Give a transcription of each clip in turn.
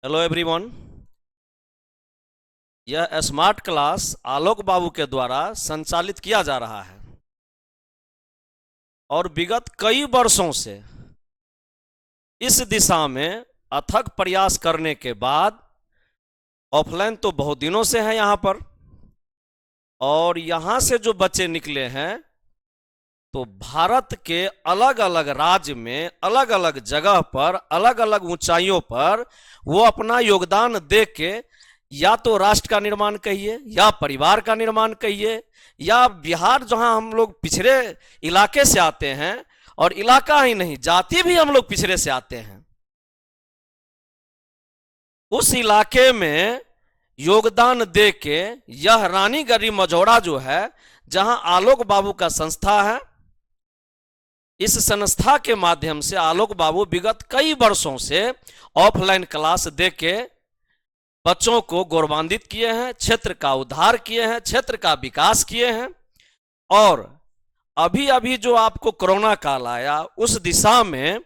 Hello everyone. यह smart class आलोक बाबू के द्वारा संचालित किया जा रहा है और विगत कई वर्षों से इस दिशा में अथक प्रयास करने के बाद ऑफलाइन तो बहुत दिनों से है यहाँ पर, और यहाँ से जो बच्चे निकले हैं तो भारत के अलग अलग राज्य में अलग अलग जगह पर अलग अलग ऊंचाइयों पर वो अपना योगदान दे के या तो राष्ट्र का निर्माण कहिए या परिवार का निर्माण कहिए या बिहार जहां हम लोग पिछड़े इलाके से आते हैं, और इलाका ही नहीं जाति भी हम लोग पिछड़े से आते हैं, उस इलाके में योगदान दे के यह रानीगढ़ी मझौरा जो है जहां आलोक बाबू का संस्था है, इस संस्था के माध्यम से आलोक बाबू विगत कई वर्षों से ऑफलाइन क्लास दे के बच्चों को गौरवान्वित किए हैं, क्षेत्र का उद्धार किए हैं, क्षेत्र का विकास किए हैं। और अभी अभी जो आपको कोरोना काल आया उस दिशा में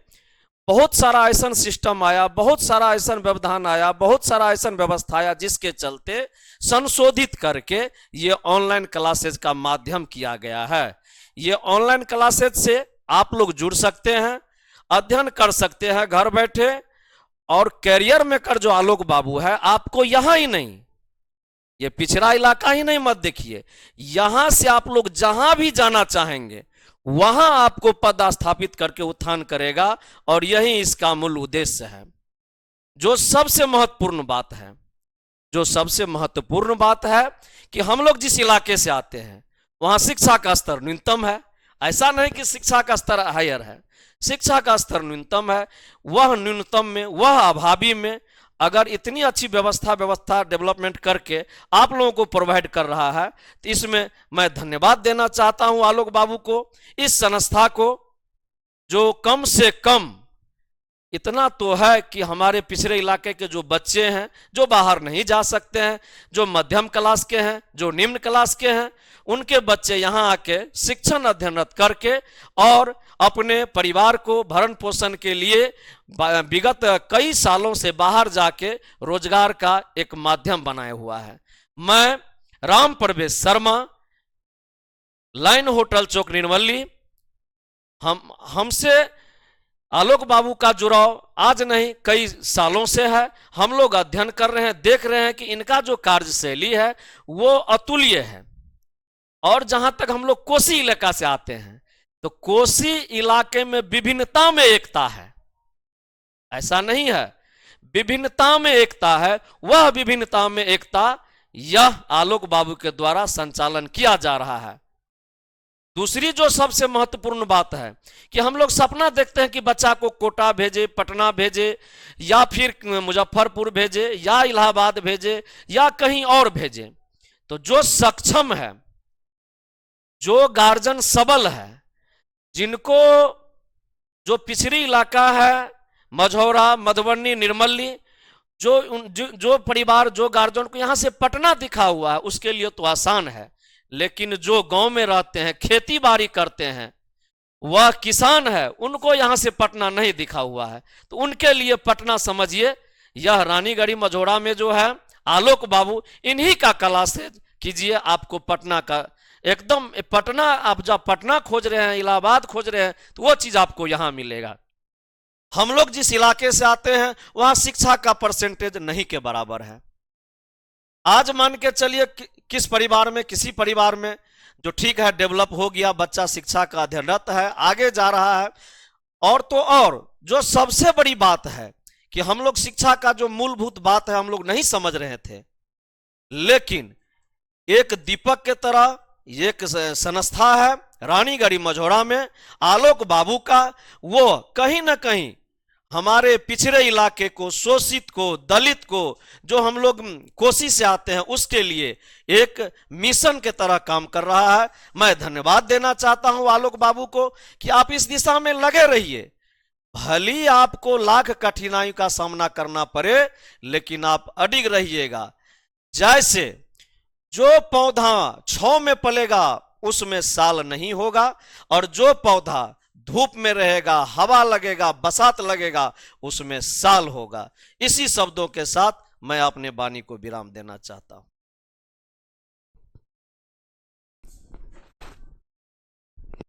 बहुत सारा ऐसा सिस्टम आया, बहुत सारा ऐसा व्यवधान आया, बहुत सारा ऐसा व्यवस्था आया जिसके चलते संशोधित करके ये ऑनलाइन क्लासेज का माध्यम किया गया है। ये ऑनलाइन क्लासेज से आप लोग जुड़ सकते हैं, अध्ययन कर सकते हैं घर बैठे, और कैरियर मेकर जो आलोक बाबू है आपको यहां ही नहीं, ये पिछड़ा इलाका ही नहीं मत देखिए, यहां से आप लोग जहां भी जाना चाहेंगे वहां आपको पद स्थापित करके उत्थान करेगा, और यही इसका मूल उद्देश्य है। जो सबसे महत्वपूर्ण बात है, जो सबसे महत्वपूर्ण बात है कि हम लोग जिस इलाके से आते हैं वहां शिक्षा का स्तर न्यूनतम है। ऐसा नहीं कि शिक्षा का स्तर हायर है, शिक्षा का स्तर न्यूनतम है। वह न्यूनतम में, वह अभावी में अगर इतनी अच्छी व्यवस्था डेवलपमेंट करके आप लोगों को प्रोवाइड कर रहा है तो इसमें मैं धन्यवाद देना चाहता हूं आलोक बाबू को, इस संस्था को, जो कम से कम इतना तो है कि हमारे पिछड़े इलाके के जो बच्चे हैं जो बाहर नहीं जा सकते हैं, जो मध्यम क्लास के हैं, जो निम्न क्लास के हैं, उनके बच्चे यहाँ आके शिक्षण अध्ययनरत करके और अपने परिवार को भरण पोषण के लिए विगत कई सालों से बाहर जाके रोजगार का एक माध्यम बनाया हुआ है। मैं राम प्रवेश शर्मा, लाइन होटल चौक निर्मली, हमसे आलोक बाबू का जुड़ाव आज नहीं कई सालों से है। हम लोग अध्ययन कर रहे हैं, देख रहे हैं कि इनका जो कार्यशैली है वो अतुल्य है। और जहां तक हम लोग कोसी इलाका से आते हैं तो कोसी इलाके में विभिन्नता में एकता है, ऐसा नहीं है, विभिन्नता में एकता है। वह विभिन्नता में एकता यह आलोक बाबू के द्वारा संचालन किया जा रहा है। दूसरी जो सबसे महत्वपूर्ण बात है कि हम लोग सपना देखते हैं कि बच्चा को कोटा भेजे, पटना भेजे, या फिर मुजफ्फरपुर भेजे, या इलाहाबाद भेजे, या कहीं और भेजे। तो जो सक्षम है, जो गार्जियन सबल है, जिनको जो पिछड़ी इलाका है मझौरा, मधुबनी, निर्मली, जो परिवार, जो गार्जियन को यहाँ से पटना दिखा हुआ है उसके लिए तो आसान है, लेकिन जो गांव में रहते हैं, खेती बाड़ी करते हैं, वह किसान है, उनको यहां से पटना नहीं दिखा हुआ है, तो उनके लिए पटना समझिए यह रानीगढ़ी मझौरा में जो है आलोक बाबू, इन्हीं का क्लास कीजिए, आपको पटना का एकदम, पटना आप जब पटना खोज रहे हैं, इलाहाबाद खोज रहे हैं, तो वो चीज आपको यहां मिलेगा। हम लोग जिस इलाके से आते हैं वहां शिक्षा का परसेंटेज नहीं के बराबर है। आज मान के चलिए किस परिवार में, किसी परिवार में जो ठीक है डेवलप हो गया, बच्चा शिक्षा का अध्ययनरत है, आगे जा रहा है, और तो और जो सबसे बड़ी बात है कि हम लोग शिक्षा का जो मूलभूत बात है हम लोग नहीं समझ रहे थे, लेकिन एक दीपक के तरह एक संस्था है रानीगढ़ी मझौरा में आलोक बाबू का, वो कहीं ना कहीं हमारे पिछड़े इलाके को, शोषित को, दलित को, जो हम लोग कोसी से आते हैं उसके लिए एक मिशन के तरह काम कर रहा है। मैं धन्यवाद देना चाहता हूं आलोक बाबू को कि आप इस दिशा में लगे रहिए, भली आपको लाख कठिनाई का सामना करना पड़े लेकिन आप अडिग रहिएगा। जैसे जो पौधा छांव में पलेगा उसमें साल नहीं होगा, और जो पौधा धूप में रहेगा, हवा लगेगा, बसात लगेगा, उसमें साल होगा। इसी शब्दों के साथ मैं अपने वाणी को विराम देना चाहता हूं।